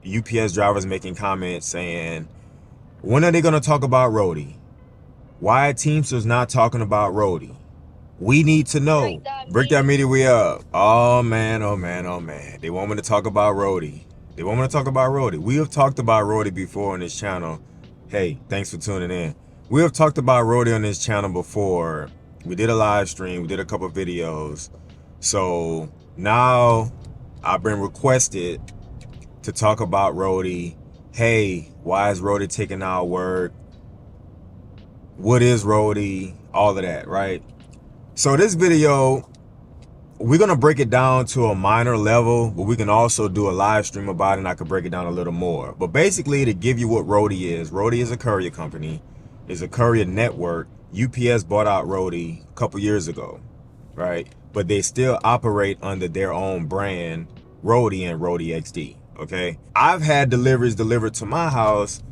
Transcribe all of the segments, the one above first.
UPS drivers making comments saying, when are they going to talk about Roadie? Why are Teamsters not talking about Roadie? We need to know. Break that media way up. Oh man, oh man, oh man. They want me to talk about Roadie. They want me to talk about Roadie. We have talked about Roadie before on this channel. Hey, thanks for tuning in. We have talked about Roadie on this channel before. We did a live stream. We did a couple of videos. So now I've been requested to talk about Roadie. Hey, why is Roadie taking our work? What is Roadie? All of that, right? So this video, we're going to break it down to a minor level, but we can also do a live stream about it and I could break it down a little more. But basically, to give you what Roadie is a courier company, is a courier network. UPS bought out Roadie a couple years ago, right? But they still operate under their own brand, Roadie and Roadie XD, okay? I've had deliveries delivered to my house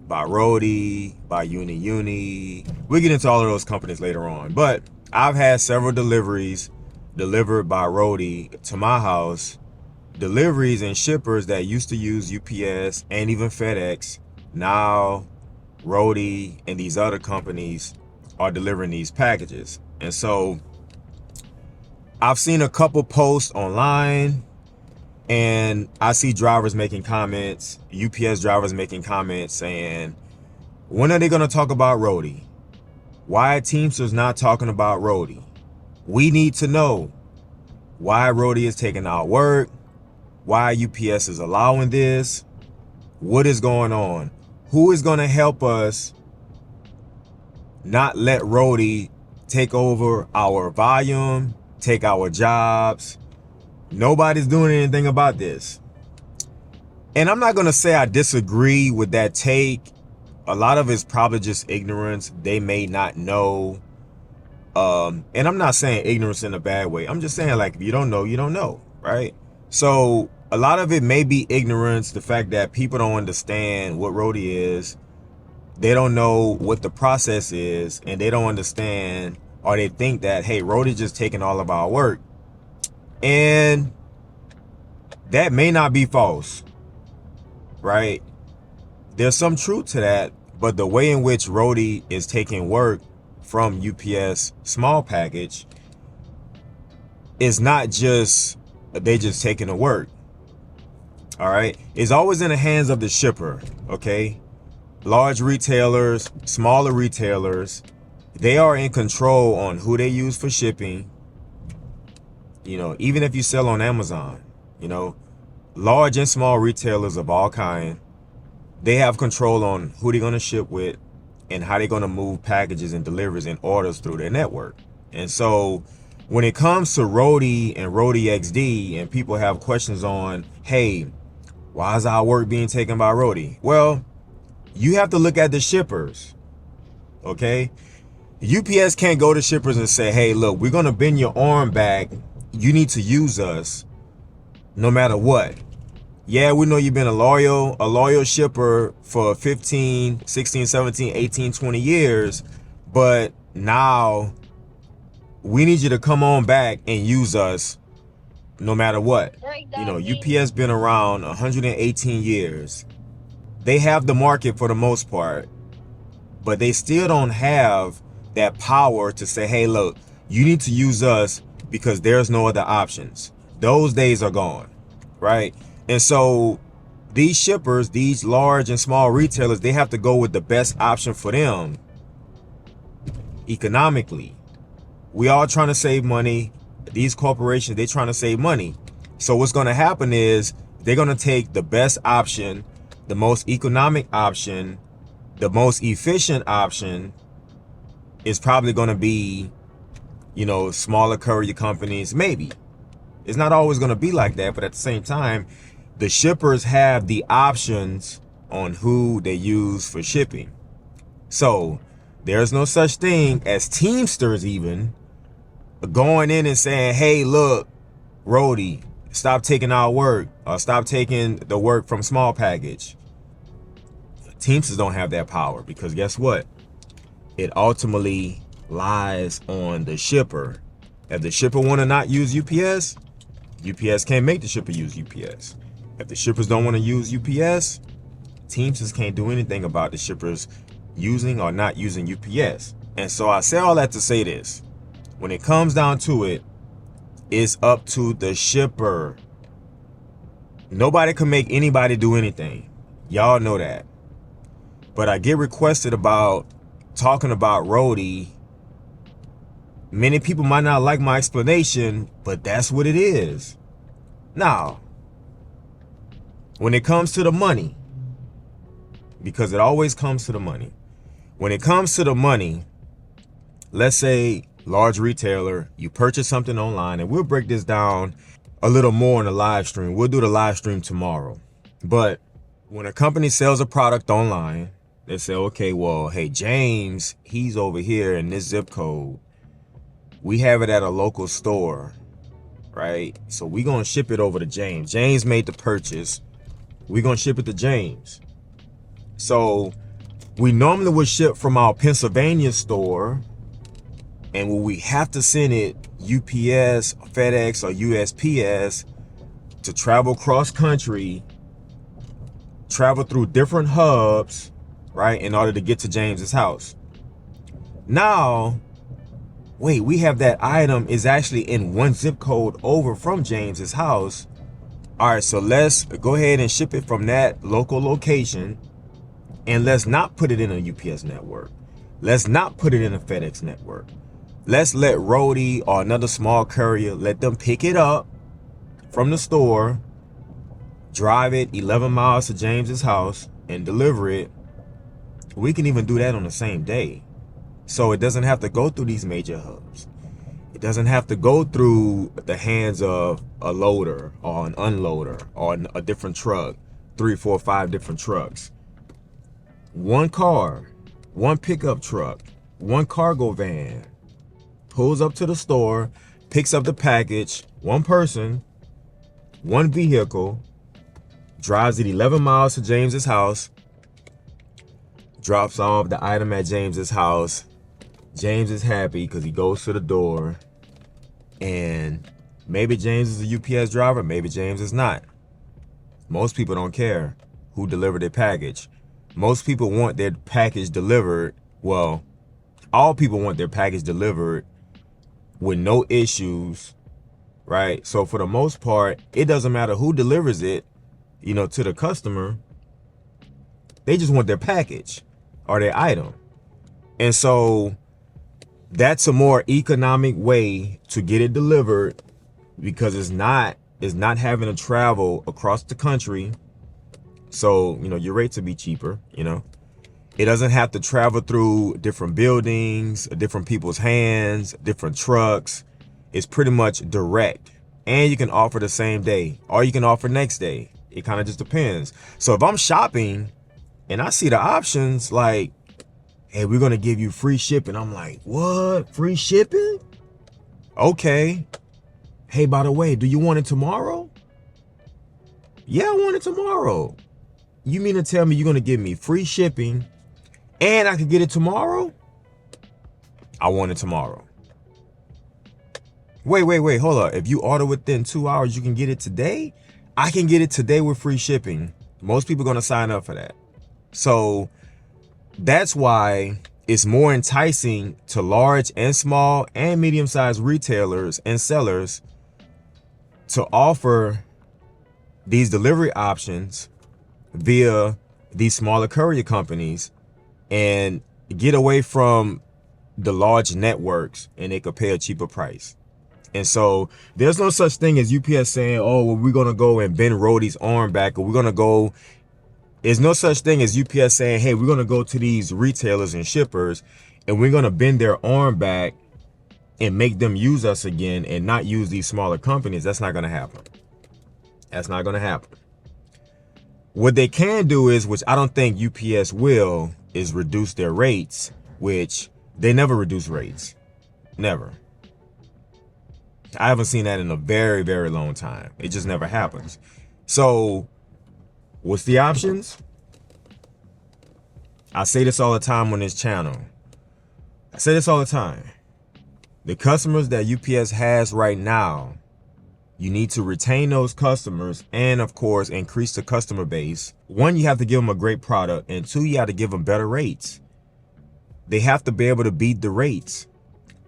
by Roadie, by Uni. We'll get into all of those companies later on. But I've had several deliveries delivered by Roadie to my house. Deliveries and shippers that used to use UPS and even FedEx. Now Roadie and these other companies are delivering these packages. And so I've seen a couple posts online and I see drivers making comments, UPS drivers making comments saying, when are they going to talk about Roadie? Why are Teamsters not talking about Roadie? We need to know why Roadie is taking our work, why UPS is allowing this, what is going on? Who is going to help us not let Roadie take over our volume, take our jobs? Nobody's doing anything about this. And I'm not going to say I disagree with that take. A lot of it's probably just ignorance. They may not know. And I'm not saying ignorance in a bad way. I'm just saying, like, if you don't know, you don't know, right? So a lot of it may be ignorance. The fact that people don't understand what Roadie is. They don't know what the process is. And they don't understand, or they think that, hey, Roadie's just taking all of our work. And that may not be false, right? There's some truth to that, but the way in which Roadie is taking work from UPS small package is not just they just taking the work. All right, it's always in the hands of the shipper. Okay, large retailers, smaller retailers, they are in control on who they use for shipping. You know, even if you sell on Amazon, you know, large and small retailers of all kind, they have control on who they're going to ship with and how they're going to move packages and deliveries and orders through their network. And so when it comes to Roadie and Roadie XD and people have questions on, hey, why is our work being taken by Roadie? Well, you have to look at the shippers, okay? UPS can't go to shippers and say, hey, look, we're going to bend your arm back. You need to use us no matter what. Yeah, we know you've been a loyal shipper for 15, 16, 17, 18, 20 years, but now we need you to come on back and use us no matter what. You know, UPS been around 118 years. They have the market for the most part, but they still don't have that power to say, hey, look, you need to use us because there's no other options. Those days are gone, right? And so these shippers, these large and small retailers, they have to go with the best option for them economically. We all trying to save money. These corporations, they're trying to save money. So what's going to happen is they're going to take the best option, the most economic option, the most efficient option is probably going to be, you know, smaller courier companies. Maybe it's not always going to be like that, but at the same time, the shippers have the options on who they use for shipping. So there's no such thing as Teamsters even going in and saying, hey, look, Roadie, stop taking our work, or stop taking the work from small package. Teamsters don't have that power, because guess what? It ultimately lies on the shipper. If the shipper want to not use UPS, UPS can't make the shipper use UPS. If the shippers don't want to use UPS, Teamsters can't do anything about the shippers using or not using UPS. And so I say all that to say this. When it comes down to it, it's up to the shipper. Nobody can make anybody do anything. Y'all know that. But I get requested about talking about Roadie. Many people might not like my explanation, but that's what it is. Now, when it comes to the money, because it always comes to the money. When it comes to the money, let's say large retailer, you purchase something online, and we'll break this down a little more in the live stream. We'll do the live stream tomorrow. But when a company sells a product online, they say, okay, well, hey, James, he's over here in this zip code. We have it at a local store, right? So we're going to ship it over to James. James made the purchase. We're going to ship it to James. So we normally would ship from our Pennsylvania store, and when we have to send it UPS, FedEx, or USPS to travel cross country, travel through different hubs, right, in order to get to James's house. Now, wait, we have that item is actually in one zip code over from James's house. All right, so let's go ahead and ship it from that local location, and let's not put it in a UPS network. Let's not put it in a FedEx network. Let's let Roadie or another small courier, let them pick it up from the store, drive it 11 miles to James's house, and deliver it. We can even do that on the same day. So it doesn't have to go through these major hubs. It doesn't have to go through the hands of a loader or an unloader or a different truck, 3, 4, 5 different trucks. One car, one pickup truck, one cargo van pulls up to the store, picks up the package, one person, one vehicle, drives it 11 miles to James's house, drops off the item at James's house. James is happy because he goes to the door, and maybe James is a UPS driver, maybe James is not. Most people don't care who delivered their package. Most people want their package delivered. Well, all people want their package delivered with no issues, right? So for the most part, it doesn't matter who delivers it, to the customer. They just want their package or their item. And so that's a more economic way to get it delivered, because it's not having to travel across the country. So, your rates will be cheaper, It doesn't have to travel through different buildings, different people's hands, different trucks. It's pretty much direct. And you can offer the same day, or you can offer next day. It kind of just depends. So if I'm shopping and I see the options like, hey, we're going to give you free shipping. I'm like, what? Free shipping? Okay. Hey, by the way, do you want it tomorrow? Yeah, I want it tomorrow. You mean to tell me you're going to give me free shipping and I can get it tomorrow? I want it tomorrow. Wait, hold up. If you order within 2 hours, you can get it today? I can get it today with free shipping. Most people are going to sign up for that. So that's why it's more enticing to large and small and medium-sized retailers and sellers to offer these delivery options via these smaller courier companies and get away from the large networks, and they could pay a cheaper price. And so there's no such thing as UPS saying, oh, well, we're going to go and bend Roadie's arm back, or we're going to go. There's no such thing as UPS saying, hey, we're going to go to these retailers and shippers and we're going to bend their arm back and make them use us again and not use these smaller companies. That's not going to happen. That's not going to happen. What they can do is, which I don't think UPS will, is reduce their rates, which they never reduce rates. Never. I haven't seen that in a very, very long time. It just never happens. So what's the options? I say this all the time on this channel. The customers that UPS has right now, You need to retain those customers and, of course, increase the customer base. One, you have to give them a great product, and two, you have to give them better rates. They have to be able to beat the rates.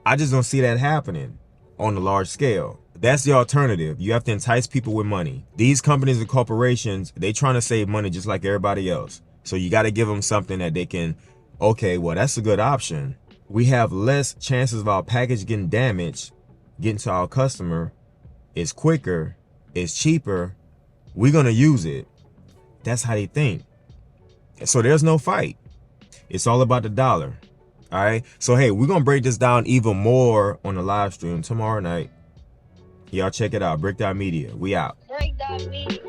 I just don't see that happening on a large scale. That's the alternative. You have to entice people with money. These companies and corporations, they trying to save money just like everybody else. So you got to give them something that they can, okay, well, that's a good option. We have less chances of our package getting damaged, getting to our customer. It's quicker, it's cheaper. We're going to use it. That's how they think. So there's no fight. It's all about the dollar. All right. So, hey, we're going to break this down even more on the live stream tomorrow night. Y'all check it out. Breakdown Media. We out. Breakdown Media.